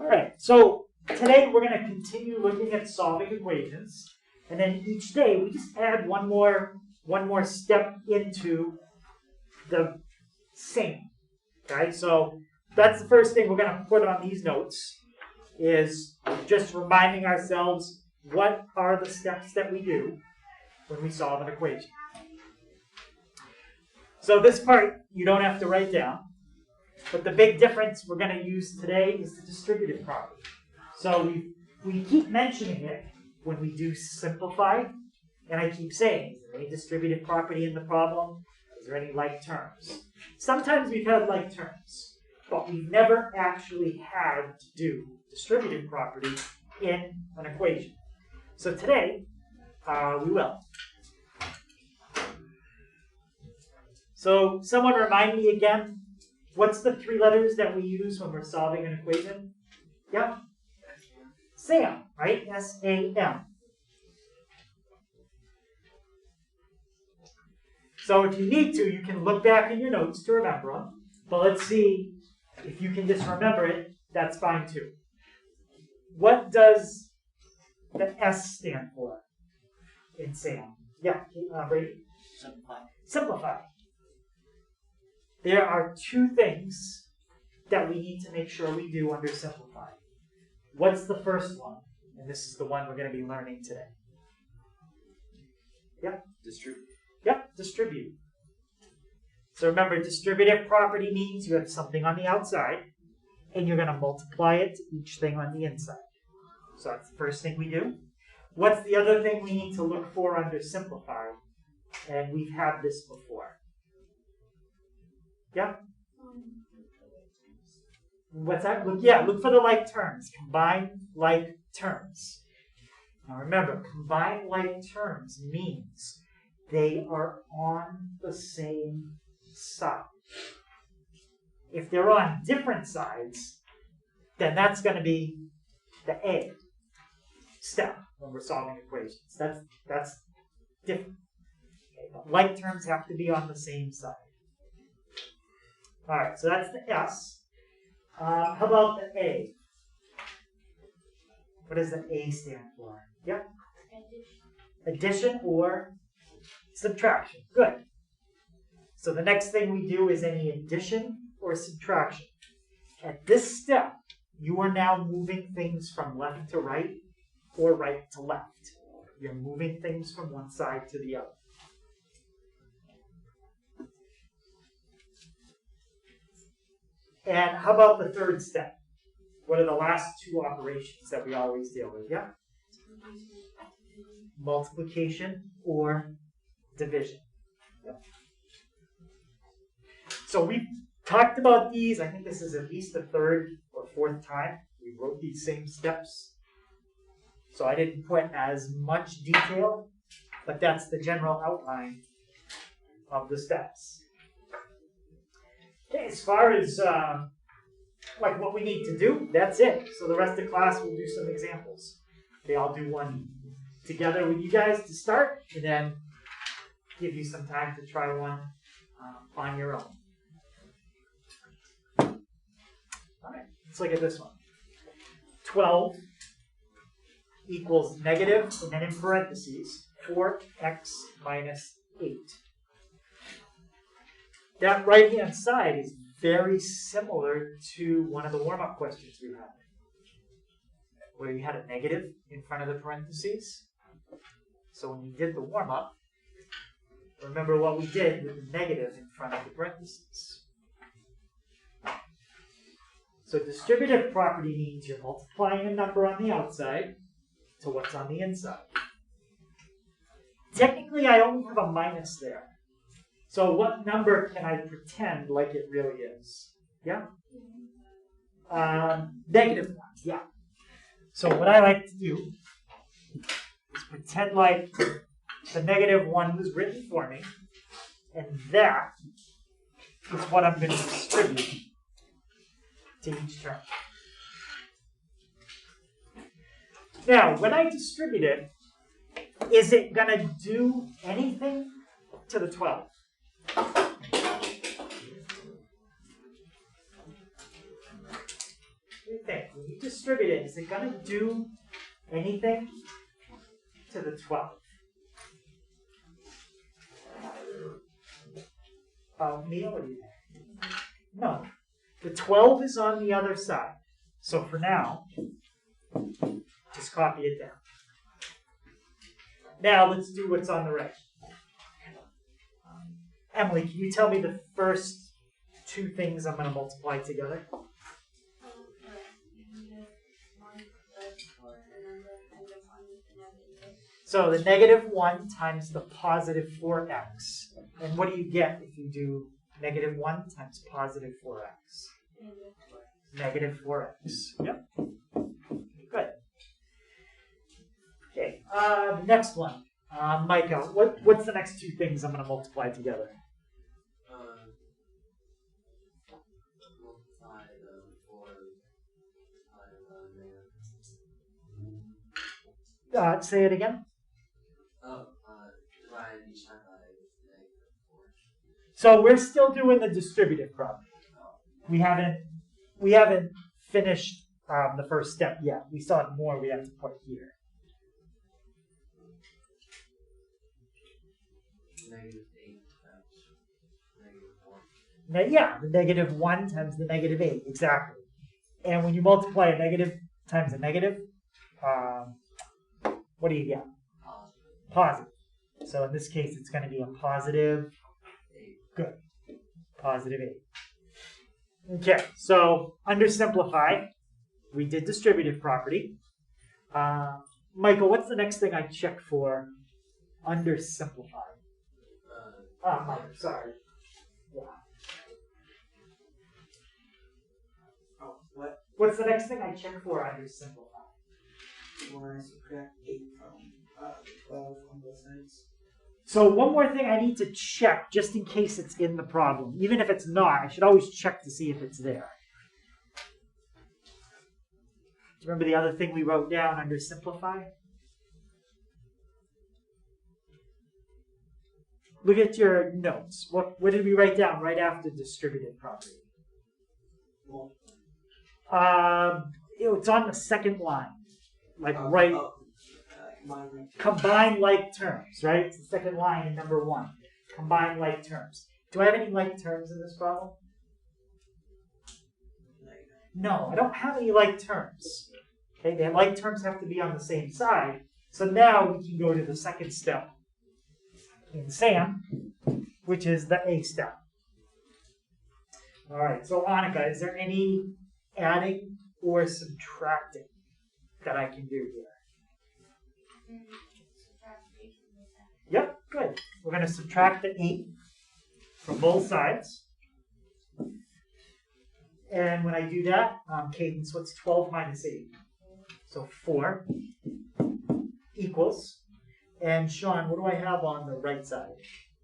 All right, so today we're going to continue looking at solving equations, and then each day we just add one more step into the same. Okay, so that's the first thing we're going to put on these notes, is just reminding ourselves what are the steps that we do when we solve an equation. So this part you don't have to write down, but the big difference we're going to use today is the distributive property. So we keep mentioning it when we do simplify, and I keep saying, is there any distributive property in the problem? Is there any like terms? Sometimes we've had like terms, but we've never actually had to do distributive property in an equation. So today, we will. So someone remind me again, what's the three letters that we use when we're solving an equation? Yeah? SAM, right? S-A-M. So if you need to, you can look back in your notes to remember them. But let's see if you can just remember it. That's fine too. What does the S stand for in SAM? Yeah, Brady? Simplify. Simplify. There are two things that we need to make sure we do under simplify. What's the first one? And this is the one we're going to be learning today. Yep. Distribute. Yep, distribute. So remember, distributive property means you have something on the outside, and you're going to multiply it to each thing on the inside. So that's the first thing we do. What's the other thing we need to look for under simplify? And we've had this before. Yeah? What's that? Look for the like terms. Combine like terms. Now remember, combine like terms means they are on the same side. If they're on different sides, then that's going to be the A step when we're solving equations. That's different. Okay, but like terms have to be on the same side. All right, so that's the S. How about the A? What does the A stand for? Yep. Addition or subtraction. Good. So the next thing we do is any addition or subtraction. At this step, you are now moving things from left to right or right to left. You're moving things from one side to the other. And how about the third step? What are the last two operations that we always deal with? Yeah? Multiplication or division. Yep. So we've talked about these. I think this is at least the third or fourth time we wrote these same steps. So I didn't put as much detail, but that's the general outline of the steps. Okay, as far as like what we need to do, that's it. So the rest of the class we'll do some examples. Okay, I'll do one together with you guys to start, and then give you some time to try one on your own. All right, let's look at this one. 12 equals negative, and then in parentheses, 4x minus 8. That right-hand side is very similar to one of the warm-up questions we had, where you had a negative in front of the parentheses. So when you did the warm-up, remember what we did with the negative in front of the parentheses. So distributive property means you're multiplying a number on the outside to what's on the inside. Technically, I only have a minus there. So what number can I pretend like it really is? Yeah? Negative 1, yeah. So what I like to do is pretend like the negative 1 was written for me, and that is what I'm going to distribute to each term. Now, when I distribute it, is it going to do anything to the 12? think? When you distribute it, is it going to do anything to the 12? Mia, what do you think? No. The 12 is on the other side. So for now, just copy it down. Now let's do what's on the right. Emily, can you tell me the first two things I'm going to multiply together? So the negative 1 times the positive 4x. And what do you get if you do negative 1 times positive 4x? Negative 4x. Yep. Good. Okay, next one. Micah, what's the next two things I'm going to multiply together? Multiply the 4 by Say it again. divide each time by negative 4. So we're still doing the distributive problem. We haven't finished the first step yet. We still have more we have to put here. Negative 8 times negative 4. Yeah, the negative 1 times the negative 8, exactly. And when you multiply a negative times a negative, what do you get? Positive. So in this case, it's going to be a positive 8. Good. Positive 8. Okay, so under simplify, we did distributive property. Michael, what's the next thing I check for under simplify? Michael, sorry. Yeah. Oh, what? What's the next thing I check for under simplify? When I subtract 8 from 12 on both sides. So one more thing I need to check just in case it's in the problem. Even if it's not, I should always check to see if it's there. Do you remember the other thing we wrote down under simplify? Look at your notes. What did we write down right after distributive property? It's on the second line. Combine like terms, right? It's the second line in number 1. Combine like terms. Do I have any like terms in this problem? No, I don't have any like terms. Okay, the like terms have to be on the same side. So now we can go to the second step in SAM, which is the A step. All right, so Annika, is there any adding or subtracting that I can do here? Yep, good. We're going to subtract the 8 from both sides. And when I do that, Cadence, what's 12 minus 8? So 4 equals. And Sean, what do I have on the right side?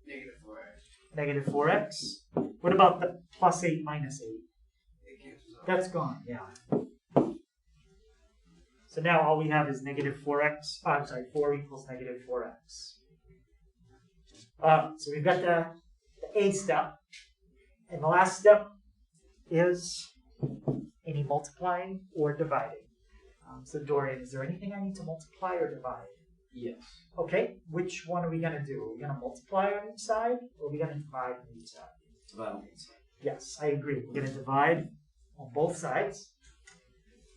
Negative 4x. Negative 4x. What about the plus 8 minus 8? It cancels out. That's gone, yeah. So now all we have is negative 4x. 4 equals negative 4x. So we've got the A step. And the last step is any multiplying or dividing. So Dorian, is there anything I need to multiply or divide? Yes. Okay, which one are we going to do? Are we going to multiply on each side or are we going to divide on each side? Divide on each side. Yes, I agree. We're going to divide on both sides.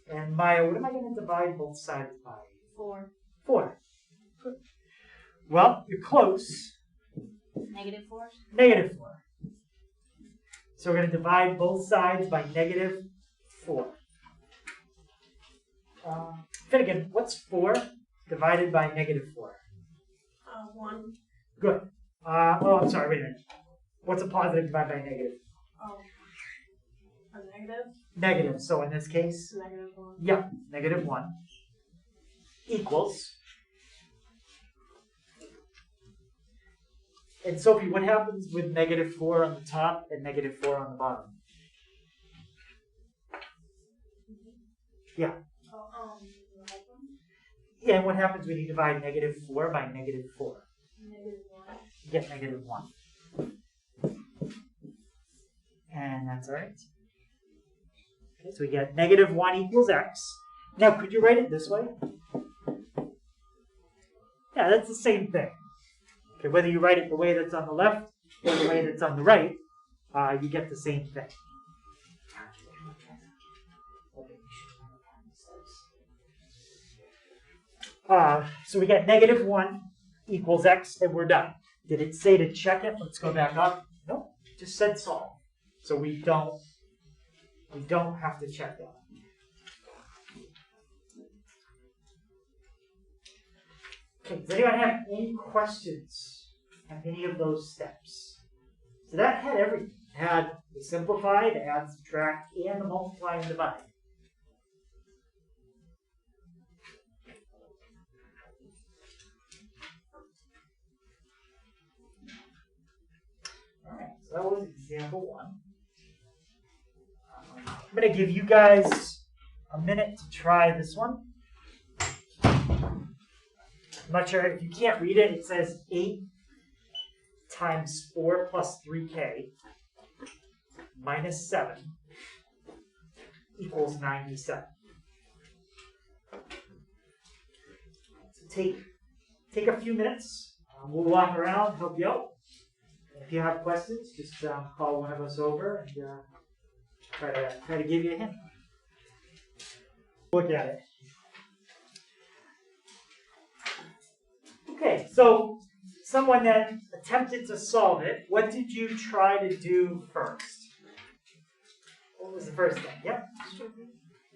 And Maya, what am I going to divide both sides by? 4. 4. Good. Well, you're close. Negative 4? Negative 4. So we're going to divide both sides by negative 4. Finnegan, what's 4 divided by negative 4? 1. Good. I'm sorry, wait a minute. What's a positive divided by negative? Oh. A negative? Negative. So in this case, Negative 1. yeah, negative 1 equals. And Sophie, what happens with negative 4 on the top and negative 4 on the bottom? Yeah. Yeah, and what happens when you divide negative 4 by negative 4? Negative 1. You get negative 1. And that's all right. Okay, so we get -1 equals x. Now, could you write it this way? Yeah, that's the same thing. Okay, whether you write it the way that's on the left or the way that's on the right, you get the same thing. So we get -1 equals x, and we're done. Did it say to check it? Let's go back up. Nope, it just said solve. So we don't have to check that. Okay, does anyone have any questions on any of those steps? So that had everything. It had the simplify, the add, subtract, and the multiply and divide. Alright, so that was example 1. I'm going to give you guys a minute to try this one. I'm not sure if you can't read it. It says 8 times 4 plus 3k minus 7 equals 97. So take a few minutes. We'll walk around, help you out. If you have questions, just call one of us over and try to give you a hint. Look at it. Okay, so someone then attempted to solve it. What did you try to do first? What was the first thing? Yep.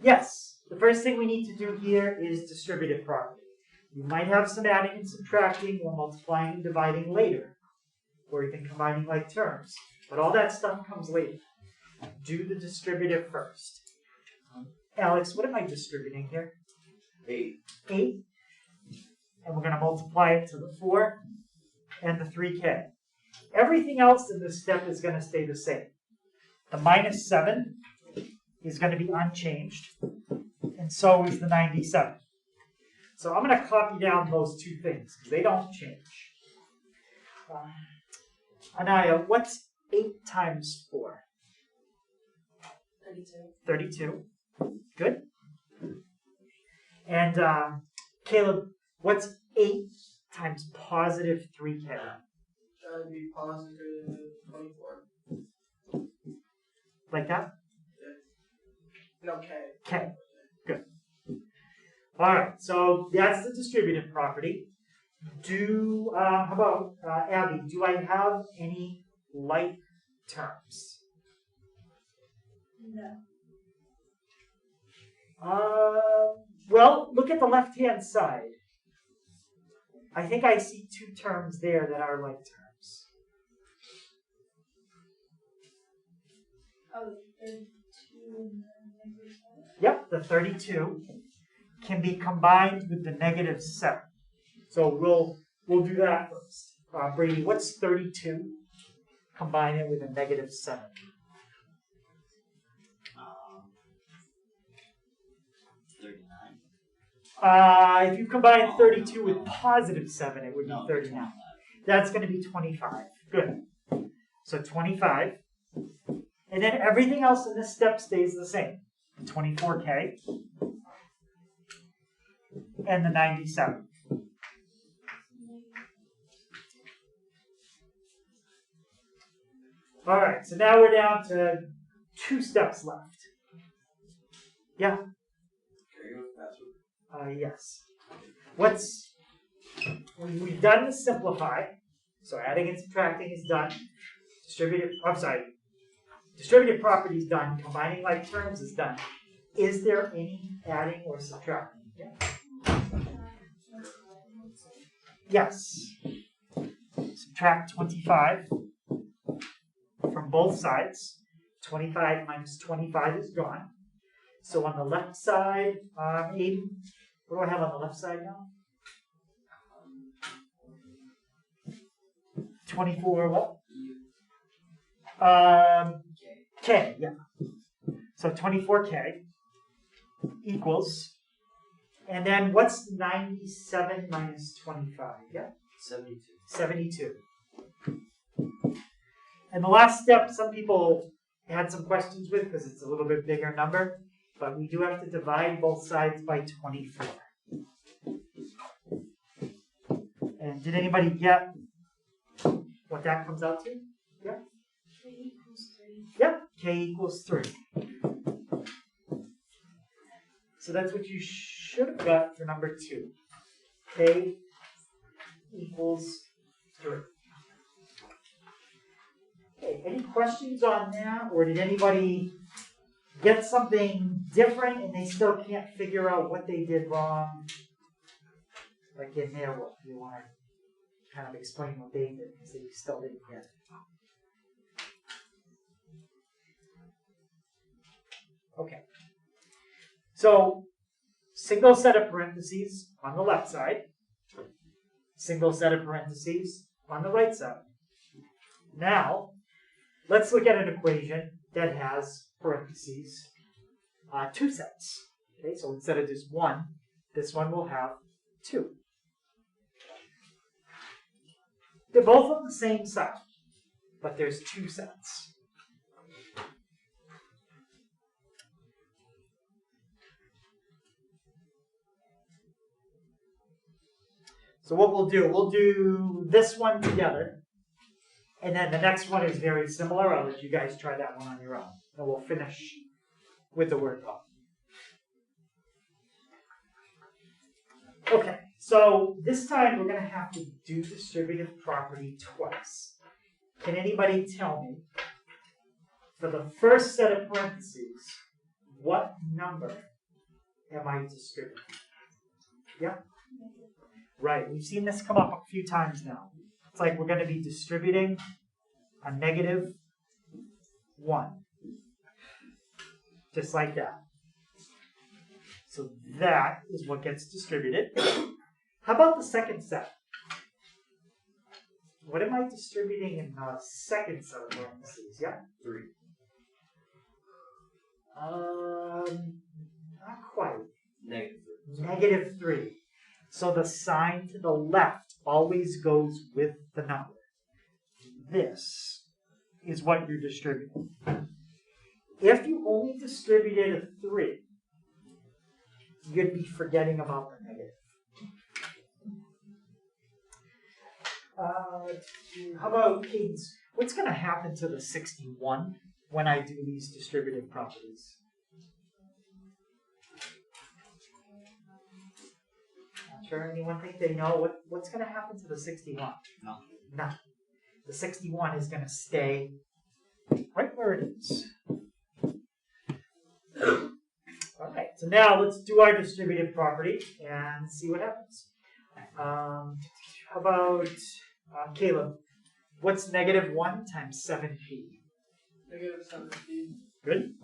Yes, the first thing we need to do here is distributive property. You might have some adding and subtracting or multiplying and dividing later, or even combining like terms. But all that stuff comes later. Do the distributive first. Alex, what am I distributing here? 8. 8. And we're going to multiply it to the 4 and the 3k. Everything else in this step is going to stay the same. The -7 is going to be unchanged, and so is the 97. So I'm going to copy down those two things, because they don't change. Anaya, what's 8 times 4? 32. Good. And Caleb, what's 8 times positive 3k? That would be positive 24. Like that? No, K. K. Good. All right, so that's the distributive property. How about, Abby, do I have any like terms? No. Well, look at the left-hand side. I think I see 2 terms there that are like terms. Oh, 32 and then -7. Yep, the 32 can be combined with the -7. So we'll do that first. Brady, what's 32? Combine it with a -7. If you combine 32 with positive 7, it would be 39. That's going to be 25. Good. So 25. And then everything else in this step stays the same. 24k and the 97. All right, so now we're down to 2 steps left. Yeah? Yes. We've done the simplify, so adding and subtracting is done. Distributive property is done. Combining like terms is done. Is there any adding or subtracting? Yeah. Yes. Subtract 25 from both sides. 25 minus 25 is gone. So on the left side, Aiden, what do I have on the left side now? 24 what? K, yeah. So 24k equals, and then what's 97 minus 25? Yeah? 72. 72. And the last step, some people had some questions with because it's a little bit bigger number, but we do have to divide both sides by 24. And did anybody get what that comes out to? Yeah? K equals 3. Yep, k equals 3. So that's what you should have got for number 2. K equals 3. Okay, any questions on that? Or did anybody get something different and they still can't figure out what they did wrong? Like in their work, you want to kind of explain what they did because they still didn't get it. Okay. So, single set of parentheses on the left side, single set of parentheses on the right side. Now, let's look at an equation that has parentheses, 2 sets. Okay, so instead of just 1, this one will have 2. They're both on the same side, but there's 2 sets. So what we'll do this one together, and then the next one is very similar. I'll let you guys try that one on your own, and we'll finish with the word call. Okay, so this time we're going to have to do distributive property twice. Can anybody tell me, for the first set of parentheses, what number am I distributing? Yeah? Right, we've seen this come up a few times now. It's like we're going to be distributing a negative 1. Just like that. So that is what gets distributed. How about the second set? What am I distributing in the second set of parentheses? Yeah? 3. Not quite. Negative 3. Negative 3. So the sign to the left always goes with the number. This is what you're distributing. If you only distributed a 3, you'd be forgetting about the negative. How about Cadence? What's going to happen to the 61 when I do these distributive properties? Sure, anyone think they know what's going to happen to the 61? No. No. The 61 is going to stay right where it is. All right, so now let's do our distributive property and see what happens. How about Caleb? What's negative 1 times 7p? Negative 7p. Good.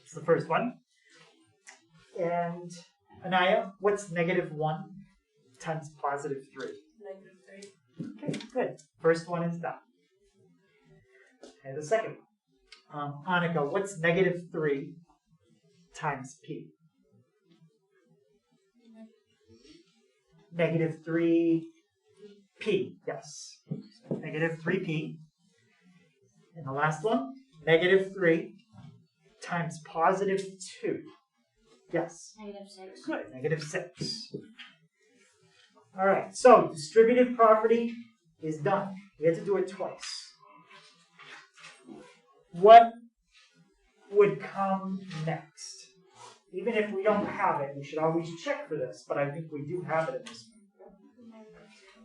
It's the first one. And Anaya, what's negative 1 times positive 3? Negative 3. Okay, good. First one is done. Okay, the second one. Annika, what's negative 3 times p? Negative 3p, yes. Negative 3p. And the last one, negative 3 times positive 2. Yes. Negative 6. Good, negative 6. All right, so distributive property is done. We had to do it twice. What would come next? Even if we don't have it, we should always check for this, but I think we do have it in this one.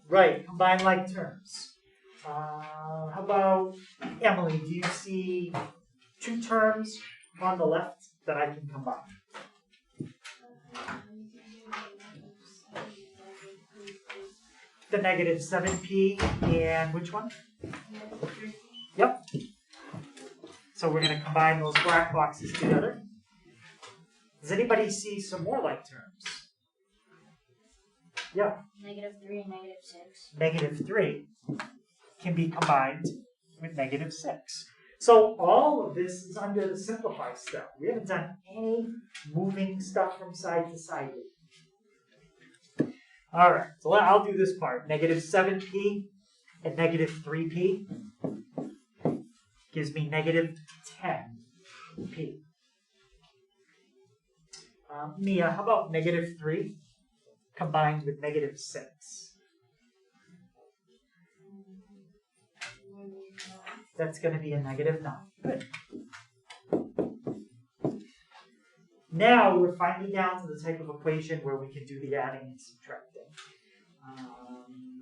Right, combine like terms. How about Emily? Do you see 2 terms on the left that I can combine? The negative 7p and which one? Yep. So we're going to combine those black boxes together. Does anybody see some more like terms? Yeah. Negative 3 and negative 6. Negative 3 can be combined with negative 6. So all of this is under the simplify step. We haven't done any moving stuff from side to side yet. All right, so I'll do this part. Negative 7p and negative 3p. Give gives me negative 10p. Mia, how about negative 3 combined with negative 6? That's going to be a negative 9. Good. Now we're finally down to the type of equation where we can do the adding and subtracting.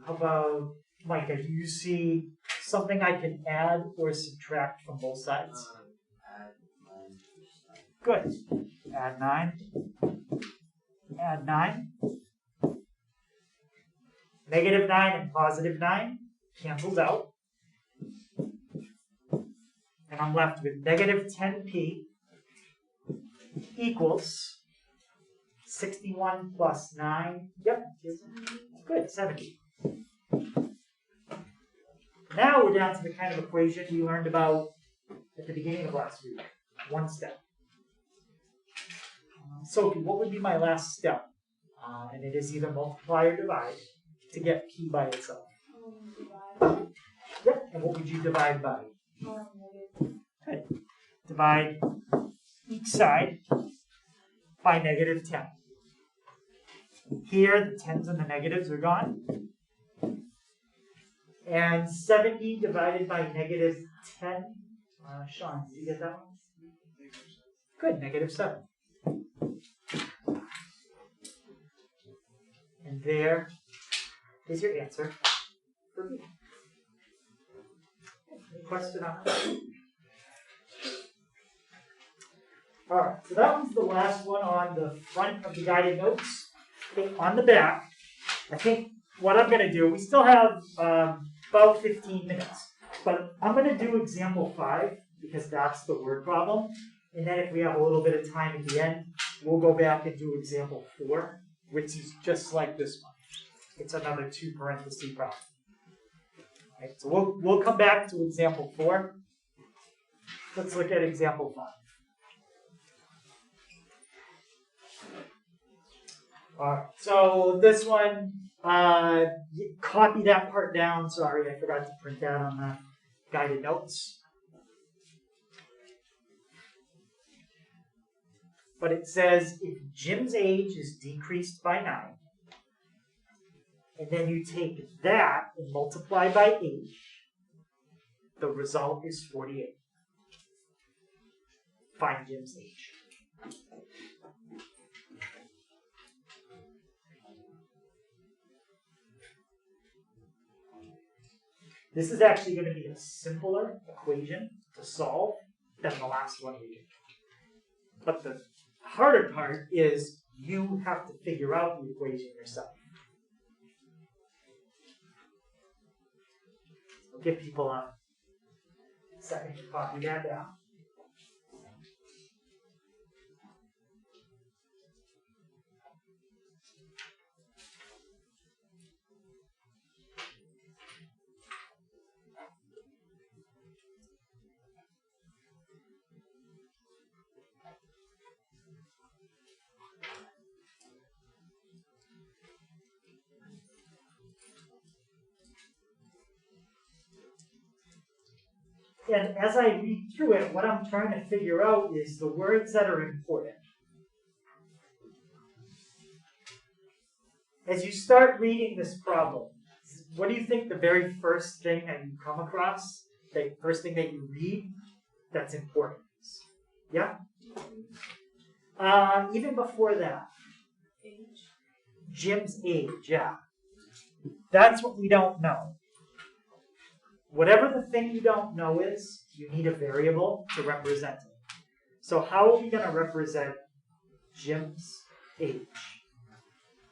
How about, Micah, do you see something I can add or subtract from both sides? Add 9 to the side. Good. Add 9. Add 9. Negative 9 and positive 9 cancels out. And I'm left with negative 10p equals 61 plus 9. Yep. Good. 70. Now we're down to the kind of equation we learned about at the beginning of last week. One step. Sophie, what would be my last step? And it is either multiply or divide to get p by itself. Divide. Yep. And what would you divide by? Negative. Good. Divide each side by negative 10. Here, the 10s and the negatives are gone. And 70 divided by negative 10. Sean, did you get that one? Good, negative 7. And there is your answer for B. Any question on that? All right, so that was the last one on the front of the guided notes. Okay, on the back, I think what I'm going to do, we still have about 15 minutes, but I'm going to do example 5 because that's the word problem. And then if we have a little bit of time at the end, we'll go back and do example 4, which is just like this one. It's another 2 parenthesis problem. All right, so we'll come back to example 4. Let's look at example 5. All right, so this one, copy that part down. Sorry, I forgot to print that on the guided notes. But it says if Jim's age is decreased by 9, and then you take that and multiply by 8, the result is 48. Find Jim's age. This is actually going to be a simpler equation to solve than the last one we did. But the harder part is you have to figure out the equation yourself. I'll give people a second to copy that down. And as I read through it, what I'm trying to figure out is the words that are important. As you start reading this problem, what do you think the very first thing that you come across, the first thing that you read that's important is? Yeah? Even before that. Age. Jim's age, yeah. That's what we don't know. Whatever the thing you don't know is, you need a variable to represent it. So how are we going to represent Jim's age?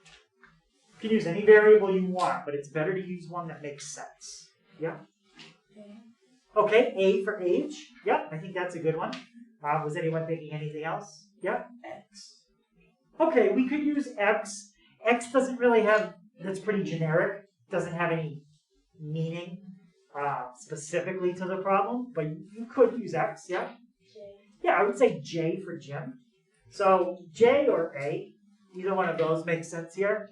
You can use any variable you want, but it's better to use one that makes sense. Yeah? Okay, A for age. Yeah, I think that's a good one. Was anyone thinking anything else? Yeah? X. Okay, we could use X. X doesn't really have, that's pretty generic. Doesn't have any meaning specifically to the problem, but you could use X, yeah? J. Yeah, I would say J for Jim. So J or A, either one of those makes sense here.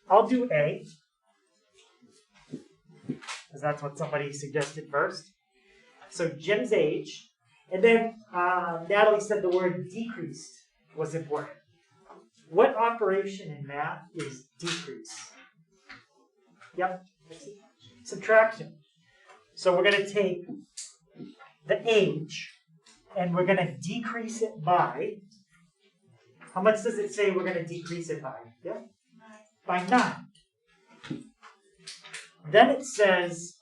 I'll do A, because that's what somebody suggested first. So Jim's age. And then Natalie said the word decreased was important. What operation in math is decrease? Yep. Subtraction. So we're going to take the age and we're going to decrease it by, how much does it say we're going to decrease it by? Yeah? By 9. Then it says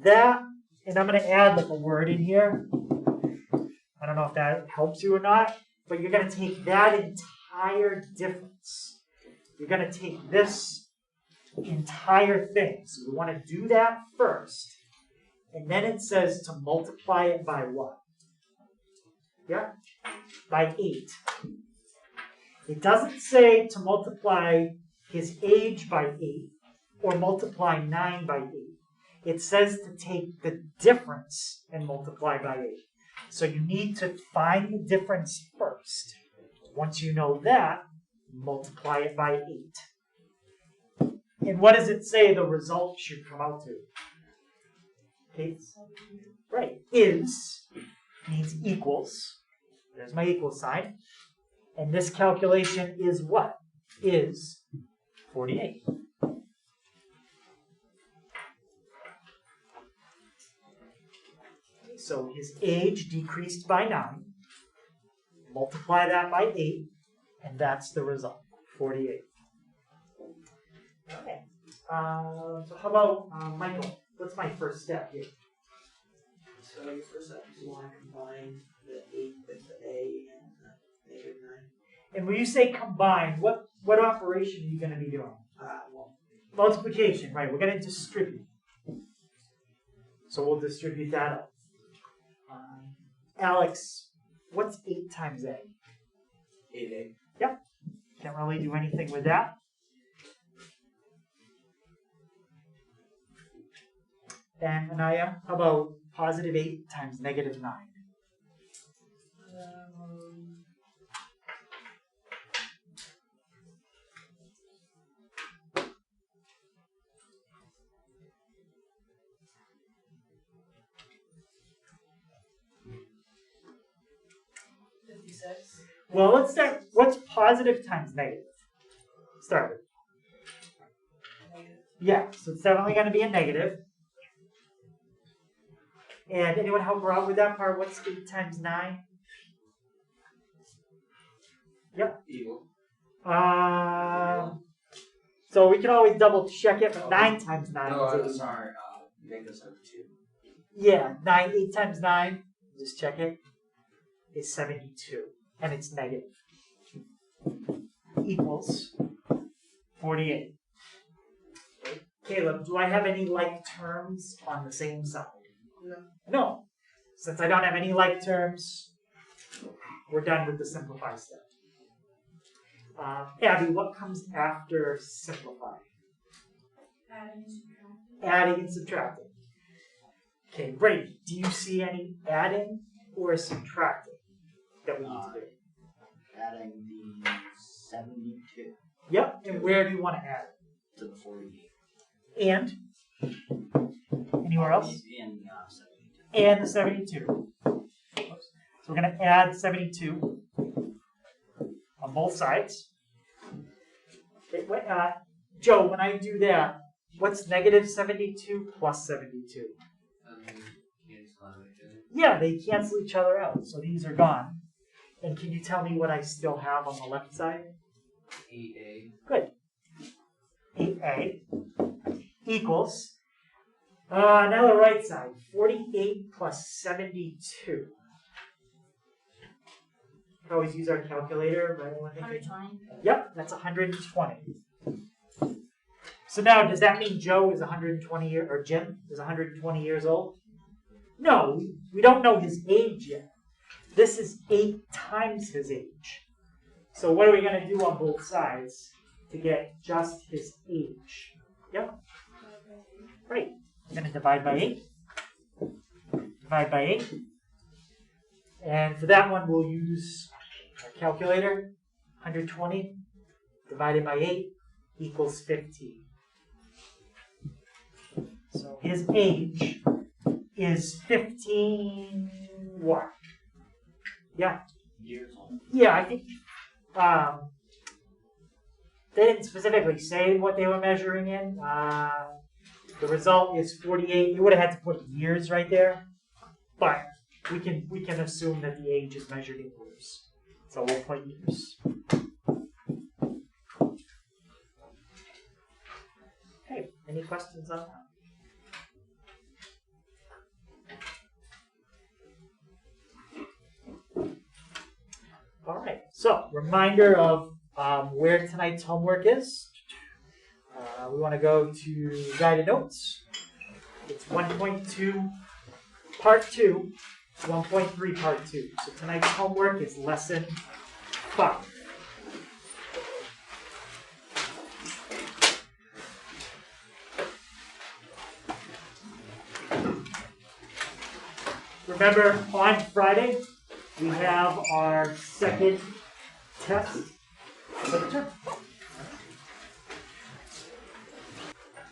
that, and I'm going to add like a word in here. I don't know if that helps you or not, but you're going to take that entire difference. You're going to take this entire thing. So we want to do that first. And then it says to multiply it by what? Yeah? By 8. It doesn't say to multiply his age by 8 or multiply 9 by 8. It says to take the difference and multiply by 8. So you need to find the difference first. Once you know that, multiply it by 8. And what does it say the result should come out to? Okay. Right. Is means equals. There's my equal sign. And this calculation is what? Is 48. So his age decreased by 9. Multiply that by 8. And that's the result, 48. Okay. So how about Michael? What's my first step here? So your first step is you want to combine the 8 with the A and the negative 9. And when you say combine, what operation are you going to be doing? Well, Multiplication, right? We're going to distribute. So we'll distribute that up. Alex, what's 8 times A? 8A. Yep. Can't really do anything with that. And Anaya, how about positive 8 times negative 9? Well, let's start. What's positive times negative? Start with. Yeah, so it's definitely going to be a negative. And anyone help her out with that part? What's 8 times 9? Yep. Equal. So we can always double check it, but 9 times 9 No, is 8. sorry. Negative 72. Yeah, 8 times 9, just check it, is 72. And it's negative. Equals 48. Okay. Caleb, do I have any like terms on the same side? No. No. Since I don't have any like terms, we're done with the simplify step. Abby, what comes after simplify? Adding and subtracting. Adding and subtracting. Okay, Brady, do you see any adding or subtracting that we need to do? Adding the 72 Yep, and where do you want to add it? to the 48. And? Anywhere else? And the 72. And the 72. So we're going to add 72 on both sides. Okay, Joe, when I do that, what's negative 72 plus 72? Cancel out each other. Yeah, they cancel each other out, so these are gone. And can you tell me what I still have on the left side? 8A. Good. 8A equals, now the right side, 48 plus 72. We can always use our calculator, but anyone think 120. Yep, that's 120. So now, does that mean Joe is 120 or Jim is 120 years old? No, we don't know his age yet. This is 8 times his age. So what are we going to do on both sides to get just his age? Yep. Right. I'm going to divide by 8. Divide by 8. And for that one, we'll use our calculator. 120 divided by 8 equals 15. So his age is 15 what? Yeah. Years old. Yeah, I think they didn't specifically say what they were measuring in. The result is 48. You would have had to put years right there, but we can assume that the age is measured in years. So we'll put years. Okay, any questions on that? All right, so reminder of where tonight's homework is. We want to go to guided notes. It's 1.2 part 2, 1.3 part 2. So tonight's homework is lesson 5. Remember, on Friday, we have our second test for the term.